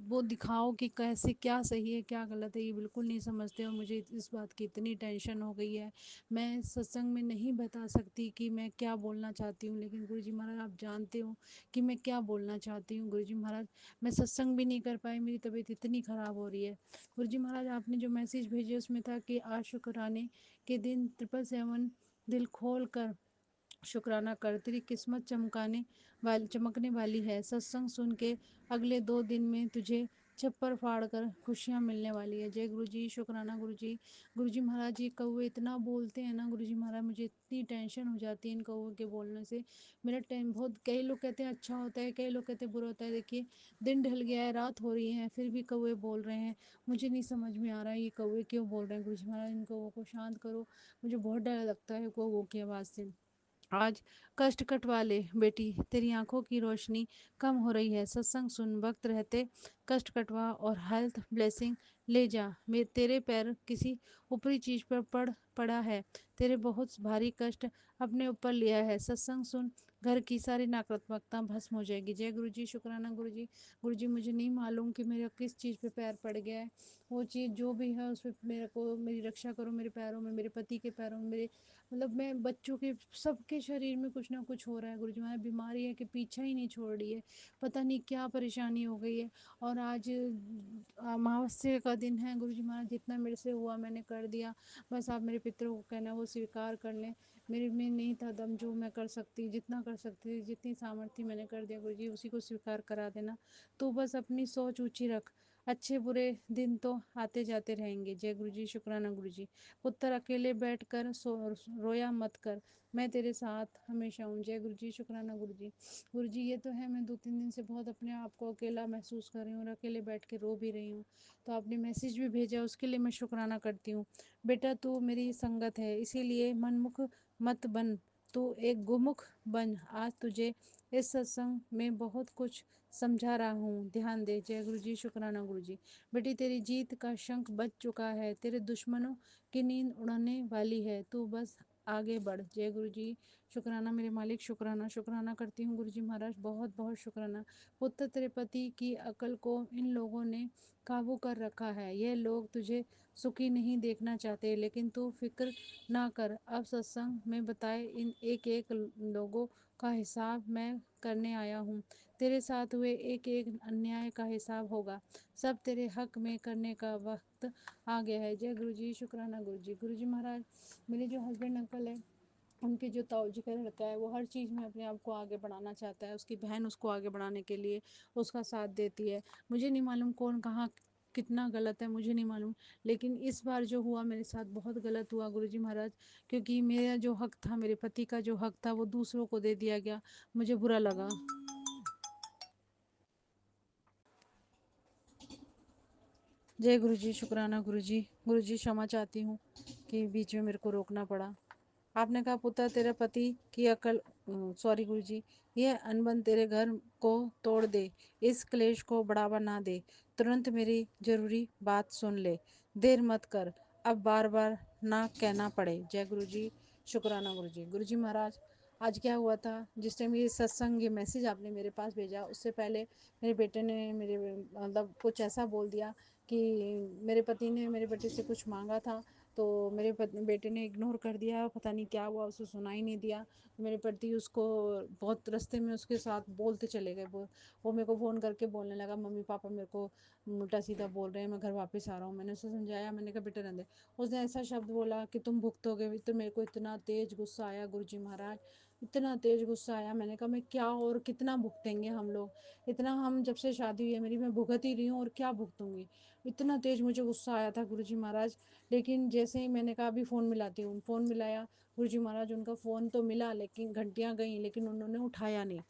वो दिखाओ कि कैसे क्या सही है क्या गलत है, ये बिल्कुल नहीं समझते और मुझे इस बात की इतनी टेंशन हो गई है। मैं सत्संग में नहीं बता सकती कि मैं क्या बोलना चाहती हूँ, लेकिन गुरुजी महाराज आप जानते हो कि मैं क्या बोलना चाहती हूँ। गुरुजी महाराज मैं सत्संग भी नहीं कर पाई, मेरी तबीयत इतनी ख़राब हो रही है। गुरुजी महाराज आपने जो मैसेज भेजे उसमें था कि आज शुक्राने के दिन 777 दिल खोल कर शुक्राना कर, तेरी किस्मत चमकने वाली है, सत्संग सुन के अगले 2 दिन में तुझे छप्पर फाड़ कर खुशियाँ मिलने वाली है। जय गुरु जी, शुक्राना गुरु जी। गुरु जी महाराज ये कौवे इतना बोलते हैं ना गुरु जी महाराज, मुझे इतनी टेंशन हो जाती है इन कौवों के बोलने से। मेरा टाइम बहुत, कई लोग कहते हैं अच्छा होता है, कई लोग कहते हैं बुरा होता है। देखिए दिन ढल गया है, रात हो रही है, फिर भी कौवे बोल रहे हैं, मुझे नहीं समझ में आ रहा है ये कौवे क्यों बोल रहे हैं। गुरु जी महाराज इन कौवों को शांत करो, मुझे बहुत डर लगता है कौवों की आवाज़ से। आज कष्ट कटवा ले बेटी, तेरी आंखों की रोशनी कम हो रही है, सत्संग सुन, वक्त रहते कष्ट कटवा और हेल्थ ब्लेसिंग ले जा। मैं तेरे पैर किसी ऊपरी चीज पर पड़ा है, तेरे बहुत भारी कष्ट अपने ऊपर लिया है, सत्संग सुन, घर की सारी नकारात्मकता भस्म हो जाएगी। जय गुरु जी, शुक्राना गुरु जी। गुरु जी मुझे नहीं मालूम कि मेरा किस चीज़ पे पैर पड़ गया है, वो चीज़ जो भी है उस पर मेरे को मेरी रक्षा करो, मेरे पैरों में, मेरे पति के पैरों में, मेरे मतलब मैं बच्चों के सबके शरीर में कुछ ना कुछ हो रहा है गुरुजी महाराज, बीमारी है कि पीछा ही नहीं छोड़ रही है, पता नहीं क्या परेशानी हो गई है। और आज अमावस्या का दिन है गुरुजी महाराज, जितना मेरे से हुआ मैंने कर दिया, बस आप मेरे पितरों को कहना वो स्वीकार कर लें। मेरे में नहीं था दम जो मैं कर सकती, जितना कर सकती थी, जितनी सामर्थ्य मैंने कर दिया गुरुजी, उसी को स्वीकार करा देना। तो बस अपनी सोच ऊंची रख, अच्छे बुरे दिन तो आते जाते रहेंगे। जय गुरु जी, शुक्राना गुरु जी। पुत्र अकेले बैठकर रोया मत कर, मैं तेरे साथ हमेशा हूँ। जय गुरु जी, शुक्राना गुरु जी। गुरु जी ये तो है, मैं 2-3 दिन से बहुत अपने आप को अकेला महसूस कर रही हूँ और अकेले बैठ के रो भी रही हूँ। तो आपने मैसेज भी भेजा, उसके लिए मैं शुक्राना करती हूँ। बेटा तू मेरी संगत है, इसीलिए मनमुख मत बन, तू एक गुमुख बन। आज तुझे इस सत्संग में बहुत कुछ समझा रहा हूँ, ध्यान दे। जय गुरु जी, शुक्राना गुरु जी। बेटी तेरी जीत का शंख बज चुका है, तेरे दुश्मनों की नींद उड़ाने वाली है, तू बस आगे बढ़। जय गुरु जी, शुक्राना मेरे मालिक, शुक्राना शुक्राना करती हूँ गुरु जी महाराज, बहुत बहुत शुक्राना। पुत्र तेरे पति की अकल को इन लोगों ने काबू कर रखा है। ये लोग तुझे सुखी नहीं देखना चाहते, लेकिन तू फिक्र ना कर। अब सत्संग में बताए इन एक एक लोगों का हिसाब मैं करने आया हूँ। तेरे साथ हुए एक एक अन्याय का हिसाब होगा, सब तेरे हक में करने का वक्त आ गया है। जय गुरु जी, शुक्राना गुरु जी। गुरु जी महाराज, मेरे जो हस्बैंड अंकल है, उनके जो ताऊ जी का लड़का है, वो हर चीज़ में अपने आप को आगे बढ़ाना चाहता है। उसकी बहन उसको आगे बढ़ाने के लिए उसका साथ देती है। मुझे नहीं मालूम कौन कहाँ कितना गलत है, मुझे नहीं मालूम, लेकिन इस बार जो हुआ मेरे साथ बहुत गलत हुआ गुरुजी महाराज, क्योंकि मेरा जो हक था, मेरे पति का जो हक था, वो दूसरों को दे दिया गया। मुझे बुरा लगा। जय गुरु जी, शुक्राना गुरु जी। गुरु जी क्षमा चाहती हूँ कि बीच में मेरे को रोकना पड़ा। आपने कहा पुत्र तेरे पति की अकल, सॉरी गुरु जी, यह अनबन तेरे घर को तोड़ दे, इस क्लेश को बढ़ावा ना दे, तुरंत मेरी जरूरी बात सुन ले, देर मत कर, अब बार बार ना कहना पड़े। जय गुरु जी, शुक्राना गुरु जी। गुरु जी महाराज, आज क्या हुआ था, जिस टाइम ये सत्संग ये मैसेज आपने मेरे पास भेजा, उससे पहले मेरे बेटे ने मेरे मतलब कुछ ऐसा बोल दिया कि मेरे पति ने मेरे बेटे से कुछ मांगा था, तो मेरे बेटे ने इग्नोर कर दिया, पता नहीं क्या हुआ, उसे सुना ही नहीं दिया। तो मेरे पति उसको बहुत रास्ते में उसके साथ बोलते चले गए। वो मेरे को फ़ोन करके बोलने लगा, मम्मी पापा मेरे को उल्टा सीधा बोल रहे हैं, मैं घर वापस आ रहा हूँ। मैंने उसे समझाया, मैंने कहा बेटा रहने दे। उसने ऐसा शब्द बोला कि तुम भुगतोगे। तो मेरे को इतना तेज़ गुस्सा आया गुरुजी महाराज, इतना तेज़ गुस्सा आया। मैंने कहा मैं क्या और कितना भुगतेंगे हम लोग, इतना हम जब से शादी हुई है मेरी, मैं भुगत ही रही हूँ और क्या भुगतूंगी। इतना तेज़ मुझे गुस्सा आया था गुरुजी महाराज। लेकिन जैसे ही मैंने कहा अभी फ़ोन मिलाती हूँ, फ़ोन मिलाया गुरुजी महाराज, उनका फ़ोन तो मिला लेकिन घंटियाँ गईं, लेकिन उन्होंने उठाया नहीं।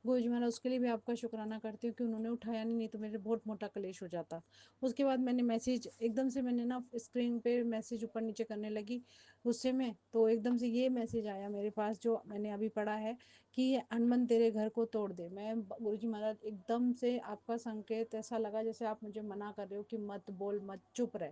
गुरुजी महाराज उसके लिए भी आपका शुक्राना करती हूँ कि उन्होंने उठाया नहीं तो मेरे बहुत मोटा कलेश हो जाता। उसके बाद मैंने मैसेज एकदम से, मैंने ना स्क्रीन पे मैसेज ऊपर नीचे करने लगी गुस्से में, तो एकदम से ये मैसेज आया मेरे पास जो मैंने अभी पढ़ा है कि ये अनबन तेरे घर को तोड़ दे। मैं गुरुजी महाराज एकदम से आपका संकेत ऐसा लगा जैसे आप मुझे मना कर रहे हो कि मत बोल, मत चुप रहे।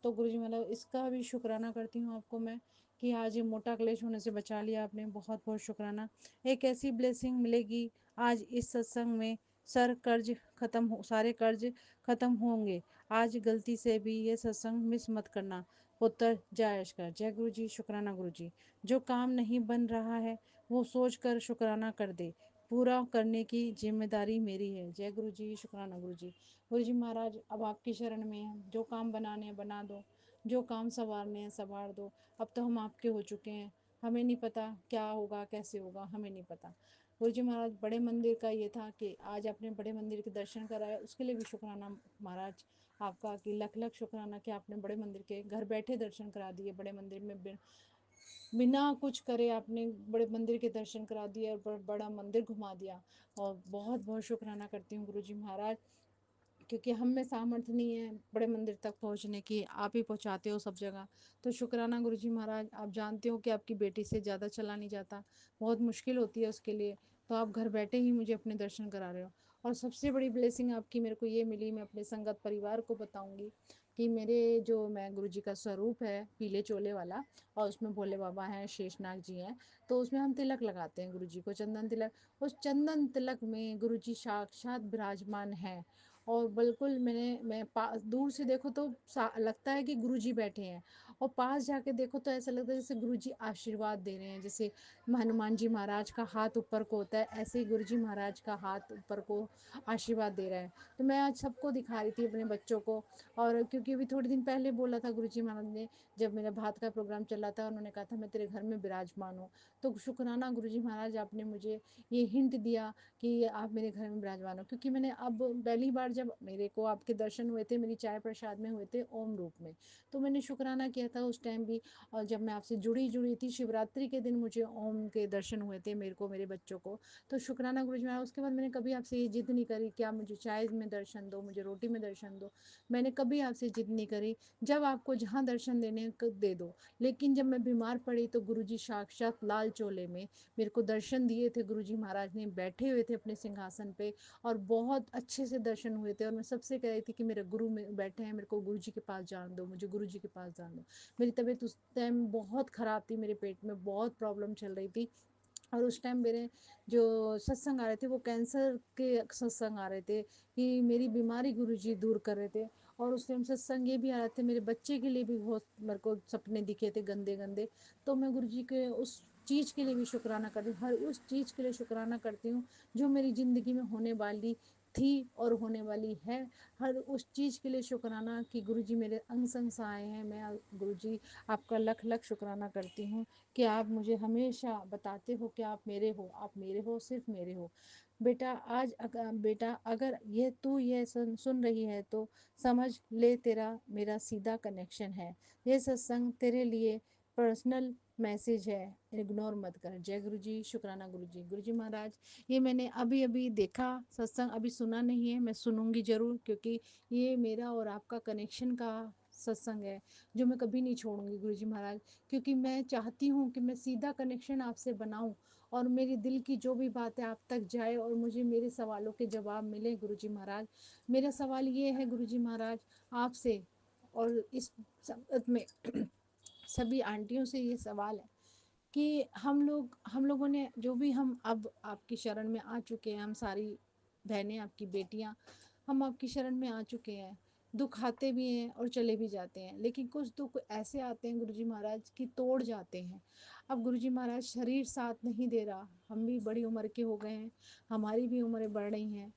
तो गुरुजी मतलब इसका भी शुक्राना करती हूँ आपको मैं कि आज ये मोटा क्लेश होने से बचा लिया आपने, बहुत बहुत शुक्राना। एक ऐसी ब्लेसिंग मिलेगी आज इस सत्संग में, सारे कर्ज खत्म होंगे। आज गलती से भी ये सत्संग मिस मत करना। पुत्र जय कर। जय गुरु जी, शुक्राना गुरु जी। जो काम नहीं बन रहा है वो सोच कर शुक्राना कर दे, पूरा करने की जिम्मेदारी मेरी है। जय गुरु जी, शुक्राना गुरु जी। गुरु जी महाराज, अब आपकी शरण में है, जो काम बनाने हैं बना दो, जो काम संवारने हैं संवार दो। अब तो हम आपके हो चुके हैं, हमें नहीं पता क्या होगा कैसे होगा, हमें नहीं पता। गुरु जी महाराज, बड़े मंदिर का ये था कि आज आपने बड़े मंदिर के दर्शन कराए, उसके लिए भी शुक्राना महाराज आपका, कि लख लख शुक्राना कि आपने बड़े मंदिर के घर बैठे दर्शन करा दिए। बड़े मंदिर में बिना कुछ करे आपने बड़े मंदिर के दर्शन करा दिए और बड़ा मंदिर घुमा दिया। और बहुत बहुत शुक्राना करती हूँ गुरु जी महाराज, क्योंकि हम में सामर्थ्य नहीं है बड़े मंदिर तक पहुंचने की, आप ही पहुंचाते हो सब जगह। तो शुक्राना गुरुजी महाराज। आप जानते हो कि आपकी बेटी से ज़्यादा चला नहीं जाता, बहुत मुश्किल होती है उसके लिए, तो आप घर बैठे ही मुझे अपने दर्शन करा रहे हो। और सबसे बड़ी ब्लेसिंग आपकी मेरे को ये मिली, मैं अपने संगत परिवार को बताऊंगी कि मेरे जो मैं गुरुजी का स्वरूप है पीले चोले वाला, और उसमें भोले बाबा हैं, शेषनाग जी हैं, तो उसमें हम तिलक लगाते हैं गुरुजी को, चंदन तिलक। उस चंदन तिलक में गुरुजी साक्षात विराजमान है। और बिल्कुल मैं दूर से देखो तो लगता है कि गुरुजी बैठे हैं। और पास जाके देखो तो ऐसा लगता है जैसे गुरुजी आशीर्वाद दे रहे हैं, जैसे हनुमान जी महाराज का हाथ ऊपर को होता है, ऐसे ही गुरुजी महाराज का हाथ ऊपर को आशीर्वाद दे रहा है। तो मैं आज सबको दिखा रही थी, अपने बच्चों को। और क्योंकि अभी थोड़े दिन पहले बोला था गुरुजी महाराज ने, जब मेरा भात का प्रोग्राम चला था, उन्होंने कहा था मैं तेरे घर में विराजमान हूँ। तो शुक्राना गुरुजी महाराज, आपने मुझे ये हिंट दिया कि आप मेरे घर में विराजमान हो। क्योंकि मैंने अब पहली बार जब मेरे को आपके दर्शन हुए थे, मेरी चाय प्रसाद में हुए थे ओम रूप में, तो मैंने शुक्राना किया था उस टाइम भी। और जब मैं आपसे जुड़ी थी, शिवरात्रि के दिन मुझे ओम के दर्शन हुए थे, मेरे को, मेरे बच्चों को। तो शुक्राना गुरुजी महाराज। उसके बाद मैंने कभी आपसे ये जिद नहीं करी कि आप मुझे चाय में दर्शन दो, मुझे रोटी में दर्शन दो। मैंने कभी आपसे जिद नहीं करी। जब आपको जहाँ दर्शन देने दे दो। लेकिन जब मैं बीमार पड़ी तो गुरुजी साक्षात लाल चोले में मेरे को दर्शन दिए थे। गुरुजी महाराज ने बैठे हुए थे अपने सिंहासन पे, और बहुत अच्छे से दर्शन हुए थे। और मैं सबसे कह रही थी कि मेरे गुरु में बैठे हैं, मेरे को गुरुजी के पास जान दो, मुझे गुरुजी के पास जान दो। मेरी तबीयत उस टाइम बहुत ख़राब थी, मेरे पेट में बहुत प्रॉब्लम चल रही थी। और उस टाइम मेरे जो सत्संग आ रहे थे वो कैंसर के सत्संग आ रहे थे, कि मेरी बीमारी गुरुजी दूर कर रहे थे। और उस टाइम सत्संग ये भी आ रहे थे, मेरे बच्चे के लिए भी बहुत मेरे को सपने दिखे थे गंदे गंदे। तो मैं गुरुजी के उस चीज़ के लिए भी शुक्राना करती हूँ, हर उस चीज़ के लिए शुक्राना करती हूँ जो मेरी ज़िंदगी में होने वाली थी और होने वाली है। हर उस चीज़ के लिए शुक्राना कि गुरुजी मेरे अंग संग सहाय हैं। मैं गुरुजी आपका लख लख शुक्राना करती हूँ कि आप मुझे हमेशा बताते हो कि आप मेरे हो, आप मेरे हो, सिर्फ मेरे हो। बेटा बेटा अगर ये तू ये सुन रही है तो समझ ले, तेरा मेरा सीधा कनेक्शन है। ये सत्संग तेरे लिए पर्सनल मैसेज है, इग्नोर मत कर। जय गुरु जी। शुक्राना गुरु जी। गुरु जी महाराज, ये मैंने अभी अभी देखा सत्संग, अभी सुना नहीं है, मैं सुनूंगी जरूर, क्योंकि ये मेरा और आपका कनेक्शन का सत्संग है जो मैं कभी नहीं छोड़ूंगी गुरु जी महाराज। क्योंकि मैं चाहती हूँ कि मैं सीधा कनेक्शन आपसे बनाऊं, और मेरी दिल की जो भी बात है आप तक जाए, और मुझे मेरे सवालों के जवाब मिले गुरु जी महाराज। मेरा सवाल ये है गुरु जी महाराज आपसे, और इस संगत में सभी आंटियों से ये सवाल है कि हम लोगों ने जो भी, हम अब आपकी शरण में आ चुके हैं, हम सारी बहनें आपकी बेटियां, हम आपकी शरण में आ चुके हैं। दुख आते भी हैं और चले भी जाते हैं, लेकिन कुछ दुख ऐसे आते हैं गुरुजी महाराज की तोड़ जाते हैं। अब गुरुजी महाराज शरीर साथ नहीं दे रहा, हम भी बड़ी उम्र के हो गए हैं, हमारी भी उम्रें बढ़ रही हैं।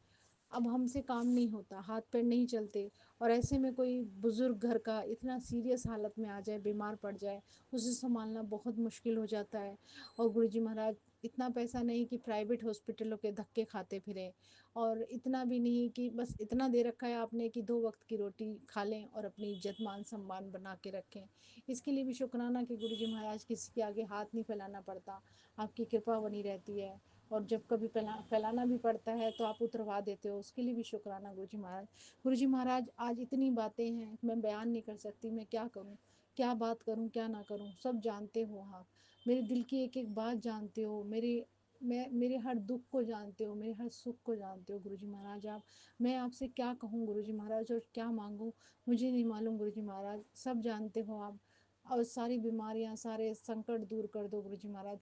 अब हमसे काम नहीं होता, हाथ पैर नहीं चलते, और ऐसे में कोई बुजुर्ग घर का इतना सीरियस हालत में आ जाए, बीमार पड़ जाए, उसे संभालना बहुत मुश्किल हो जाता है। और गुरुजी महाराज इतना पैसा नहीं कि प्राइवेट हॉस्पिटलों के धक्के खाते फिरें, और इतना भी नहीं कि बस इतना दे रखा है आपने कि 2 वक्त की रोटी खा लें और अपनी इज्जत मान सम्मान बना के रखें। इसके लिए भी शुक्राना कि गुरुजी महाराज किसी के आगे हाथ नहीं फैलाना पड़ता, आपकी कृपा बनी रहती है। और जब कभी फैलाना भी पड़ता है तो आप उतरवा देते हो, उसके लिए भी शुक्राना गुरुजी महाराज। गुरुजी महाराज आज इतनी बातें हैं, मैं बयान नहीं कर सकती, मैं क्या करूं, क्या बात करूं, क्या ना करूं, सब जानते हो आप। मेरे दिल की एक एक बात जानते हो, मेरे हर दुख को जानते हो, मेरे हर सुख को जानते हो गुरुजी महाराज आप। मैं आपसे क्या कहूँ गुरुजी महाराज, और क्या मांगूँ मुझे नहीं मालूम गुरुजी महाराज, सब जानते हो आप। और सारी बीमारियां, सारे संकट दूर कर दो गुरुजी महाराज।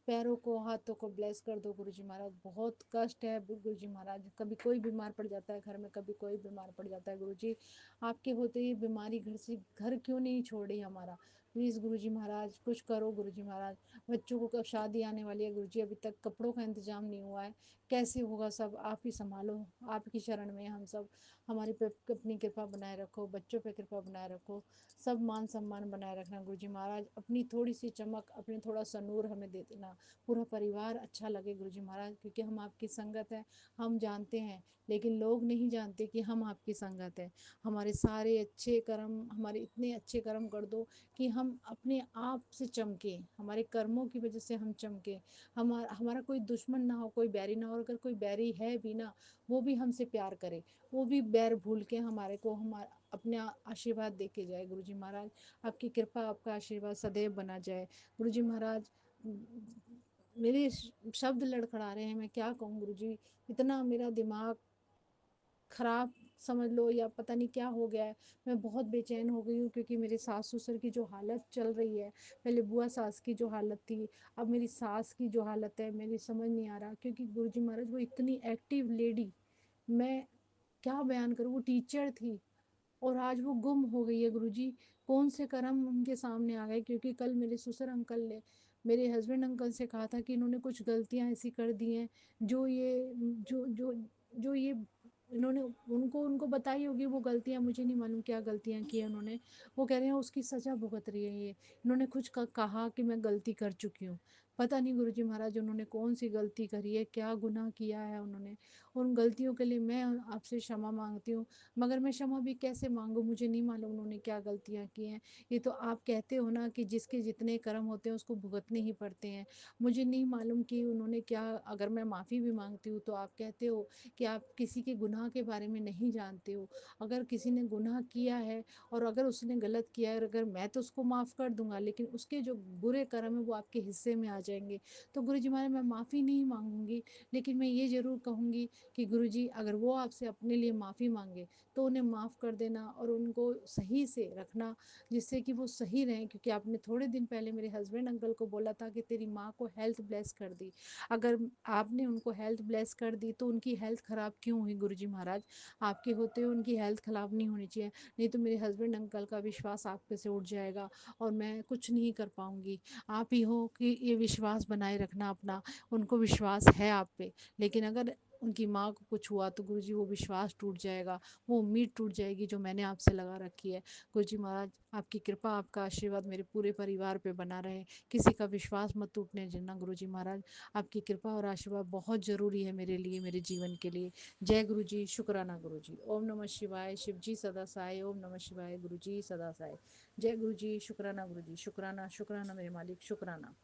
पैरों को, हाथों को ब्लेस कर दो गुरुजी महाराज। बहुत कष्ट है गुरुजी महाराज, कभी कोई बीमार पड़ जाता है घर में, कभी कोई बीमार पड़ जाता है गुरुजी। आपके होते ही बीमारी घर से घर क्यों नहीं छोड़ी हमारा। प्लीज़ गुरुजी महाराज कुछ करो गुरुजी महाराज। बच्चों को कब शादी आने वाली है गुरुजी, अभी तक कपड़ों का इंतजाम नहीं हुआ है, कैसे होगा, सब आप ही संभालो, आपकी शरण में हम सब। हमारी पे अपनी कृपा बनाए रखो, बच्चों पे कृपा बनाए रखो, सब मान सम्मान बनाए रखना गुरुजी महाराज। अपनी थोड़ी सी चमक, अपनी थोड़ा सा नूर हमें दे देना, पूरा परिवार अच्छा लगे गुरुजी महाराज, क्योंकि हम आपकी संगत है, हम जानते हैं, लेकिन लोग नहीं जानते कि हम आपकी संगत है। हमारे सारे अच्छे कर्म, हमारे इतने अच्छे कर्म कर दो कि हम अपने आप से चमके, हमारे कर्मों की वजह से हम चमके। हमारा कोई दुश्मन ना हो, कोई बैरी ना हो, अगर कोई बैरी है भी ना, वो भी हमसे प्यार करे, वो भी बैर भूल के हमारे को हमारा अपने आशीर्वाद दे के जाए गुरुजी महाराज। आपकी कृपा, आपका आशीर्वाद सदैव बना जाए गुरुजी महाराज। मेरे शब्द लड़खड़ा रहे हैं, मैं क्या कहूँ गुरुजी, इतना मेरा दिमाग खराब समझ लो, या पता नहीं क्या हो गया है। मैं बहुत बेचैन हो गई हूँ, क्योंकि मेरे सास ससुर की जो हालत चल रही है, पहले बुआ सास की जो हालत थी, अब मेरी सास की जो हालत है, मेरी समझ नहीं आ रहा। क्योंकि गुरुजी महाराज वो इतनी एक्टिव लेडी, मैं क्या बयान करूँ, वो टीचर थी, और आज वो गुम हो गई है गुरुजी। कौन से कर्म उनके सामने आ गए, क्योंकि कल मेरे ससुर अंकल ने मेरे हस्बैंड अंकल से कहा था कि इन्होंने कुछ गलतियां ऐसी कर दी हैं जो ये जो जो जो ये इन्होंने उनको उनको बताई होगी वो गलतियां, मुझे नहीं मालूम क्या गलतियां की है उन्होंने। वो कह रहे हैं उसकी सजा भुगत रही है ये। इन्होंने कुछ कहा कि मैं गलती कर चुकी हूँ। पता नहीं गुरुजी महाराज उन्होंने कौन सी गलती करी है, क्या गुनाह किया है उन्होंने। उन गलतियों के लिए मैं आपसे क्षमा मांगती हूँ। मगर मैं क्षमा भी कैसे मांगू, मुझे नहीं मालूम उन्होंने क्या गलतियाँ की हैं। ये तो आप कहते हो ना कि जिसके जितने कर्म होते हैं उसको भुगतने ही पड़ते हैं। मुझे नहीं मालूम कि उन्होंने क्या, अगर मैं माफ़ी भी मांगती हूँ तो आप कहते हो कि आप किसी के गुनाह के बारे में नहीं जानते हो। अगर किसी ने गुनाह किया है और अगर उसने गलत किया है, अगर मैं तो उसको माफ़ कर दूंगा, लेकिन उसके जो बुरे कर्म है वो आपके हिस्से में आ जाएंगे। तो गुरु जी महाराज मैं माफ़ी नहीं मांगूंगी, लेकिन मैं ये ज़रूर कहूँगी कि गुरु जी अगर वो आपसे अपने लिए माफ़ी मांगे तो उन्हें माफ़ कर देना और उनको सही से रखना, जिससे कि वो सही रहें। क्योंकि आपने थोड़े दिन पहले मेरे हस्बैंड अंकल को बोला था कि तेरी माँ को हेल्थ ब्लेस कर दी। अगर आपने उनको हेल्थ ब्लेस कर दी तो उनकी हेल्थ ख़राब क्यों हुई गुरुजी महाराज? आपके होते हुए उनकी हेल्थ ख़राब नहीं होनी चाहिए, नहीं तो मेरे हस्बैंड अंकल का विश्वास आप पे से उठ जाएगा और मैं कुछ नहीं कर पाऊँगी। आप ही हो कि ये विश्वास बनाए रखना अपना, उनको विश्वास है आप पे, लेकिन अगर उनकी माँ को कुछ हुआ तो गुरुजी वो विश्वास टूट जाएगा, वो उम्मीद टूट जाएगी जो मैंने आपसे लगा रखी है। गुरुजी महाराज आपकी कृपा, आपका आशीर्वाद मेरे पूरे परिवार पे बना रहे, किसी का विश्वास मत टूटने देना गुरुजी महाराज। आपकी कृपा और आशीर्वाद बहुत ज़रूरी है मेरे लिए, मेरे जीवन के लिए। जय गुरु जी, शुक्राना गुरु जी। ओम नमः शिवाय, शिव जी सदा साय। ओम नमः शिवाय, गुरु जी सदा साय। जय गुरु जी, शुक्राना गुरु जी, शुक्राना शुक्राना मेरे मालिक, शुक्राना।